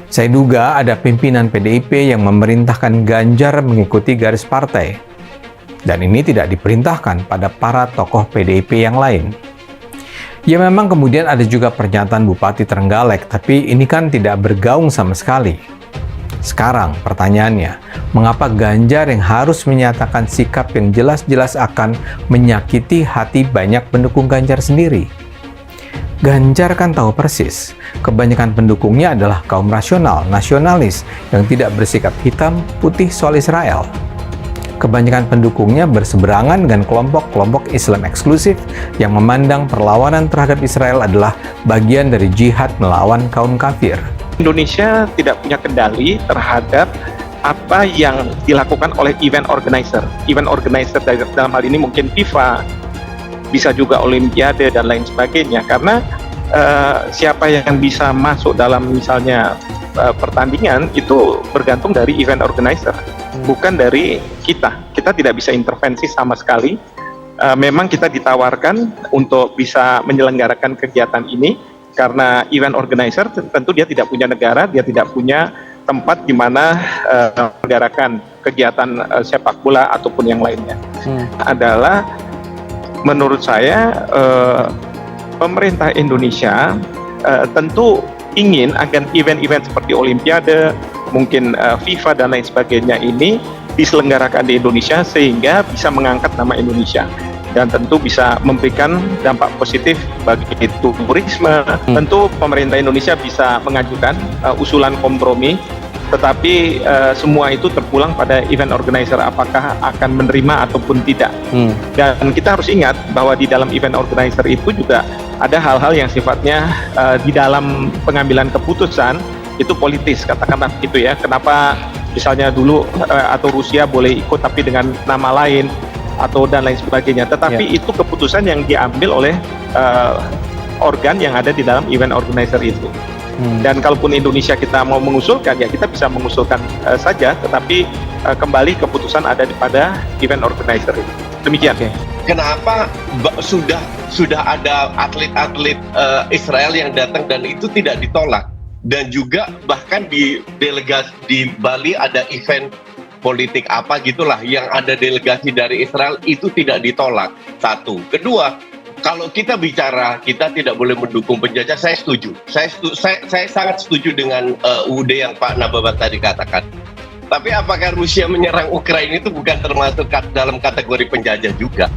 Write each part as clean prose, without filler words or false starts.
Saya duga ada pimpinan PDIP yang memerintahkan Ganjar mengikuti garis partai. Dan ini tidak diperintahkan pada para tokoh PDIP yang lain. Ya memang kemudian ada juga pernyataan Bupati Trenggalek, tapi ini kan tidak bergaung sama sekali. Sekarang pertanyaannya, mengapa Ganjar yang harus menyatakan sikap yang jelas-jelas akan menyakiti hati banyak pendukung Ganjar sendiri? Ganjar kan tahu persis, kebanyakan pendukungnya adalah kaum rasional, nasionalis, yang tidak bersikap hitam putih soal Israel. Kebanyakan pendukungnya berseberangan dengan kelompok-kelompok Islam eksklusif yang memandang perlawanan terhadap Israel adalah bagian dari jihad melawan kaum kafir. Indonesia tidak punya kendali terhadap apa yang dilakukan oleh event organizer. Event organizer dalam hal ini mungkin FIFA, bisa juga Olimpiade dan lain sebagainya. Karena siapa yang bisa masuk dalam misalnya pertandingan itu bergantung dari event organizer, bukan dari kita. Kita tidak bisa intervensi sama sekali. Memang kita ditawarkan untuk bisa menyelenggarakan kegiatan ini karena event organizer tentu dia tidak punya negara, dia tidak punya tempat di mana menyelenggarakan kegiatan sepak bola ataupun yang lainnya. Adalah menurut saya pemerintah Indonesia tentu ingin agar event-event seperti Olimpiade, mungkin FIFA dan lain sebagainya ini diselenggarakan di Indonesia sehingga bisa mengangkat nama Indonesia dan tentu bisa memberikan dampak positif bagi turisme. Tentu pemerintah Indonesia bisa mengajukan usulan kompromi, tetapi semua itu terpulang pada event organizer apakah akan menerima ataupun tidak. Dan kita harus ingat bahwa di dalam event organizer itu juga ada hal-hal yang sifatnya di dalam pengambilan keputusan itu politis, katakanlah begitu ya. Kenapa misalnya dulu atau Rusia boleh ikut tapi dengan nama lain atau dan lain sebagainya, tetapi itu keputusan yang diambil oleh organ yang ada di dalam event organizer itu. Dan kalaupun Indonesia kita mau mengusulkan, ya kita bisa mengusulkan saja, tetapi kembali keputusan ada pada event organizer itu. Demikian. Kenapa sudah ada atlet-atlet Israel yang datang dan itu tidak ditolak, dan juga bahkan di delegasi di Bali ada event politik apa gitulah yang ada delegasi dari Israel itu tidak ditolak. Satu. Kedua, kalau kita bicara kita tidak boleh mendukung penjajah, saya setuju. Saya sangat setuju dengan UUD yang Pak Nababan tadi katakan. Tapi apakah Rusia menyerang Ukraina itu bukan termasuk dalam kategori penjajah juga?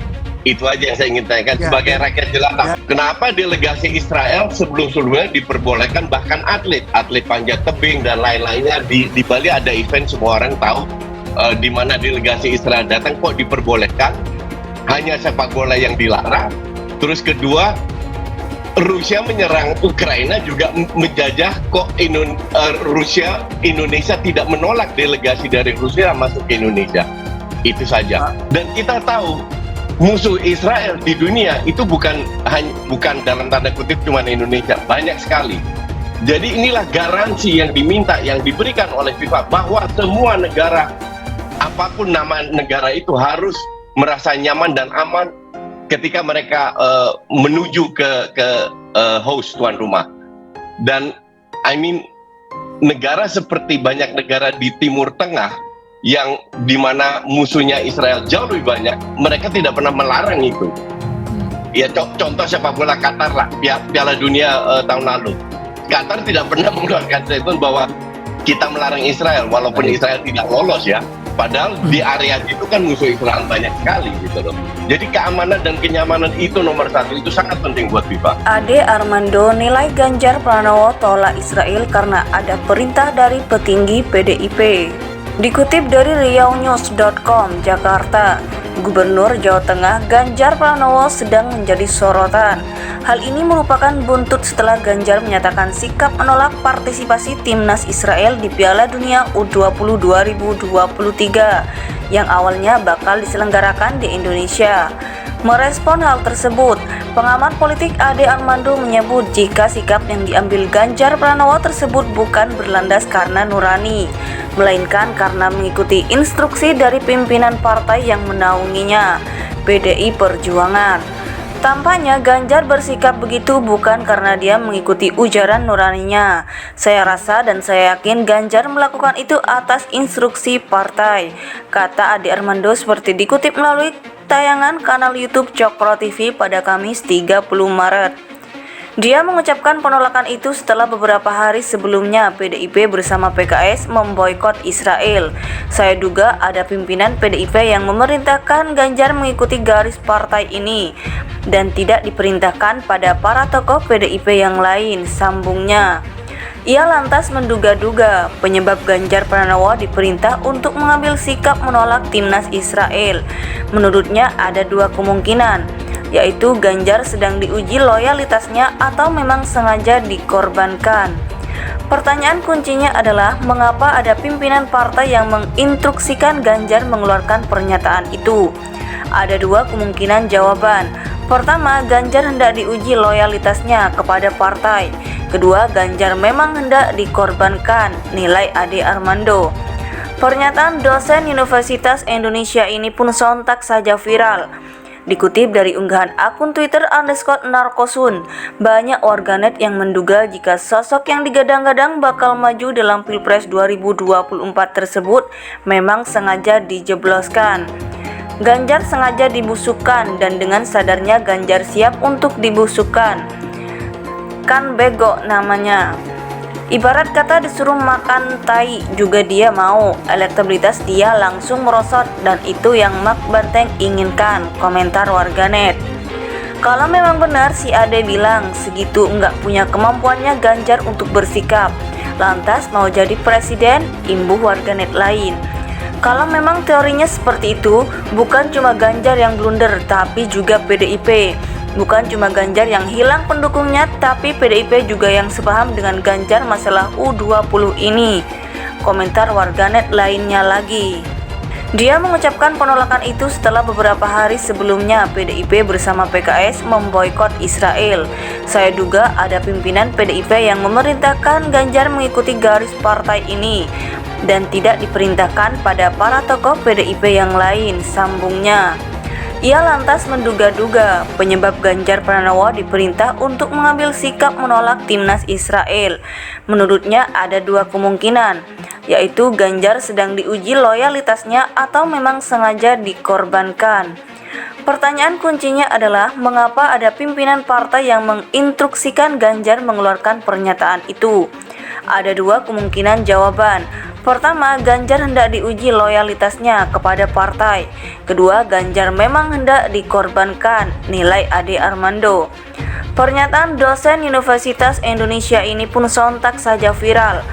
Itu aja yang saya ingin tanyakan sebagai rakyat jelata. Kenapa delegasi Israel sebelum-sebelumnya diperbolehkan, bahkan atlet panjat tebing dan lain-lainnya di Bali ada event semua orang tahu. Di mana delegasi Israel datang kok diperbolehkan, hanya sepak bola yang dilarang. Terus kedua, Rusia menyerang Ukraina juga menjajah, kok Indonesia tidak menolak delegasi dari Rusia masuk ke Indonesia. Itu saja. Dan kita tahu musuh Israel di dunia itu bukan dalam tanda kutip cuma Indonesia, banyak sekali. Jadi inilah garansi yang diminta, yang diberikan oleh FIFA bahwa semua negara, apapun nama negara itu harus merasa nyaman dan aman ketika mereka menuju ke host tuan rumah. Dan negara seperti banyak negara di Timur Tengah yang dimana musuhnya Israel jauh lebih banyak, mereka tidak pernah melarang itu. Ya contoh sepak bola Qatar lah, Piala Dunia tahun lalu. Qatar tidak pernah mengeluarkan statement bahwa kita melarang Israel, walaupun Israel tidak lolos ya. Padahal di area itu kan musuh Israel banyak sekali gitu loh. Jadi keamanan dan kenyamanan itu nomor satu, itu sangat penting buat FIFA. Ade Armando nilai Ganjar Pranowo tolak Israel karena ada perintah dari petinggi PDIP. Dikutip dari riaunews.com, Jakarta, Gubernur Jawa Tengah Ganjar Pranowo sedang menjadi sorotan. Hal ini merupakan buntut setelah Ganjar menyatakan sikap menolak partisipasi timnas Israel di Piala Dunia U20 2023 yang awalnya bakal diselenggarakan di Indonesia. Merespon hal tersebut, pengamat politik Ade Armando menyebut jika sikap yang diambil Ganjar Pranowo tersebut bukan berlandas karena nurani, melainkan karena mengikuti instruksi dari pimpinan partai yang menaunginya, PDI Perjuangan. Tampaknya Ganjar bersikap begitu bukan karena dia mengikuti ujaran nuraninya. Saya rasa dan saya yakin Ganjar melakukan itu atas instruksi partai, kata Ade Armando seperti dikutip melalui tayangan kanal YouTube Cokro TV pada Kamis 30 Maret. Dia mengucapkan penolakan itu setelah beberapa hari sebelumnya PDIP bersama PKS memboikot Israel. Saya duga ada pimpinan PDIP yang memerintahkan Ganjar mengikuti garis partai ini dan tidak diperintahkan pada para tokoh PDIP yang lain, sambungnya. Ia lantas menduga-duga penyebab Ganjar Pranowo diperintah untuk mengambil sikap menolak timnas Israel. Menurutnya ada dua kemungkinan, yaitu Ganjar sedang diuji loyalitasnya atau memang sengaja dikorbankan. Pertanyaan kuncinya adalah mengapa ada pimpinan partai yang menginstruksikan Ganjar mengeluarkan pernyataan itu. Ada dua kemungkinan jawaban. Pertama, Ganjar hendak diuji loyalitasnya kepada partai. Kedua, Ganjar memang hendak dikorbankan, nilai Ade Armando. Pernyataan dosen Universitas Indonesia ini pun sontak saja viral. Dikutip dari unggahan akun Twitter _narkosun, banyak warganet yang menduga jika sosok yang digadang-gadang bakal maju dalam Pilpres 2024 tersebut memang sengaja dijebloskan. Ganjar sengaja dibusukkan dan dengan sadarnya Ganjar siap untuk dibusukkan. Kan bego namanya. Ibarat kata disuruh makan tai juga dia mau, elektabilitas dia langsung merosot dan itu yang Mak Banteng inginkan, komentar warganet. Kalau memang benar si Ade bilang segitu nggak punya kemampuannya Ganjar untuk bersikap, lantas mau jadi presiden, imbuh warganet lain. Kalau memang teorinya seperti itu, bukan cuma Ganjar yang blunder tapi juga PDIP. Bukan cuma Ganjar yang hilang pendukungnya, tapi PDIP juga yang sepaham dengan Ganjar masalah U20 ini. Komentar warganet lainnya lagi. Dia mengucapkan penolakan itu setelah beberapa hari sebelumnya PDIP bersama PKS memboikot Israel. Saya duga ada pimpinan PDIP yang memerintahkan Ganjar mengikuti garis partai ini dan tidak diperintahkan pada para tokoh PDIP yang lain, sambungnya. Ia lantas menduga-duga penyebab Ganjar Pranowo diperintah untuk mengambil sikap menolak timnas Israel. Menurutnya ada dua kemungkinan, yaitu Ganjar sedang diuji loyalitasnya atau memang sengaja dikorbankan. Pertanyaan kuncinya adalah mengapa ada pimpinan partai yang menginstruksikan Ganjar mengeluarkan pernyataan itu. Ada dua kemungkinan jawaban. Pertama, Ganjar hendak diuji loyalitasnya kepada partai. Kedua, Ganjar memang hendak dikorbankan, nilai Ade Armando. Pernyataan dosen Universitas Indonesia ini pun sontak saja viral.